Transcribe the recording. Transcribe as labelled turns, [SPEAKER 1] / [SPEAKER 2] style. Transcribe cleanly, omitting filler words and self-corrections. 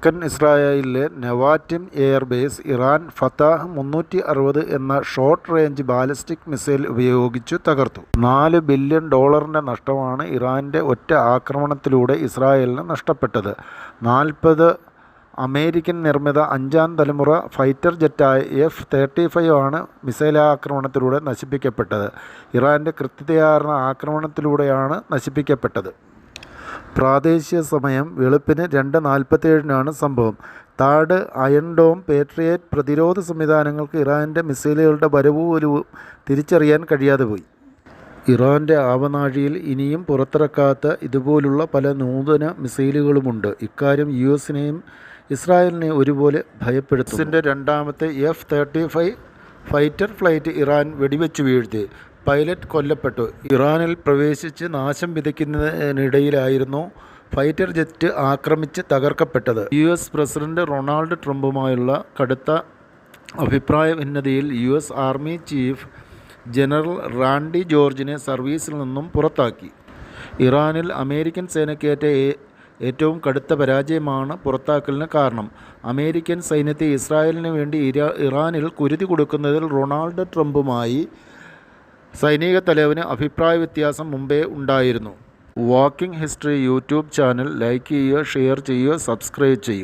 [SPEAKER 1] തെക്കൻ ഇസ്രായേലിലെ നെവാറ്റിം airbase Iran ഫതാഹ് 360 എന്ന ഷോർട്ട് റേഞ്ച് ബാലിസ്റ്റിക് മിസൈൽ ഉപയോഗിച്ചു തകർത്തു. $4 ബില്യൺ നഷ്ടമാണ് ഇറാൻ്റെ ഒറ്റ ആക്രമണത്തിലൂടെ ഇസ്രായേലിന് നഷ്ടപ്പെട്ടത്. 40 അമേരിക്കൻ നിർമ്മിത 5ാം തലമുറ ഫൈറ്റർ ജെറ്റായ F-35 ആണ് മിസൈലാക്രമണത്തിലൂടെ നശിപ്പിക്കപ്പെട്ടത്. ഇറാൻ്റെ കൃത്യതയാർന്ന ആക്രമണത്തിലൂടെയാണ് നശിപ്പിക്കപ്പെട്ടത്. പ്രാദേശിക സമയം വെളുപ്പിന് 2:47 സംഭവം. താഡ്, അയൺ ഡോം, പേട്രിയറ്റ് പ്രതിരോധ സംവിധാനങ്ങൾക്ക് ഇറാൻ്റെ മിസൈലുകളുടെ വരവ് പോലും തിരിച്ചറിയാൻ കഴിയാതെ പോയി. ഇറാൻ്റെ ആവനാഴിയിൽ ഇനിയും പുറത്തിറക്കാത്ത ഇതുപോലുള്ള പല നൂതന മിസൈലുകളുമുണ്ട്. ഇക്കാര്യം US-നെയും ഇസ്രായേലിനെയും ഒരുപോലെ ഭയപ്പെടുത്തുന്നു. ന്റെ രണ്ടാമത്തെ F-35 ഫൈറ്റർ ഫ്ലൈറ്റ് ഇറാൻ വെടിവെച്ചു വീഴ്ത്തി. പൈലറ്റ് കൊല്ലപ്പെട്ടു. ഇറാനിൽ പ്രവേശിച്ച് നാശം വിതയ്ക്കുന്നതിനിടയിലായിരുന്നു ഫൈറ്റർ ജെറ്റ് ആക്രമിച്ച് തകർക്കപ്പെട്ടത്. US പ്രസിഡന്റ് ഡൊണാൾഡ് ട്രംപുമായുള്ള കടുത്ത അഭിപ്രായ ഭിന്നതയിൽ US army chief general Randy ജോർജിനെ സർവീസിൽ നിന്നും പുറത്താക്കി. ഇറാനിൽ അമേരിക്കൻ സേനയ്ക്കേറ്റ ഏറ്റവും കടുത്ത പരാജയമാണ് പുറത്താക്കലിന് കാരണം. അമേരിക്കൻ സൈന്യത്തെ ഇസ്രായേലിന് വേണ്ടി ഇറാനിൽ കുരുതി കൊടുക്കുന്നതിൽ ഡൊണാൾഡ് ട്രംപുമായി സൈനിക തലവന് അഭിപ്രായ വ്യത്യാസം മുമ്പേ ഉണ്ടായിരുന്നു. Walking history YouTube channel like ചെയ്യുക, ഷെയർ ചെയ്യുക, സബ്സ്ക്രൈബ് ചെയ്യുക.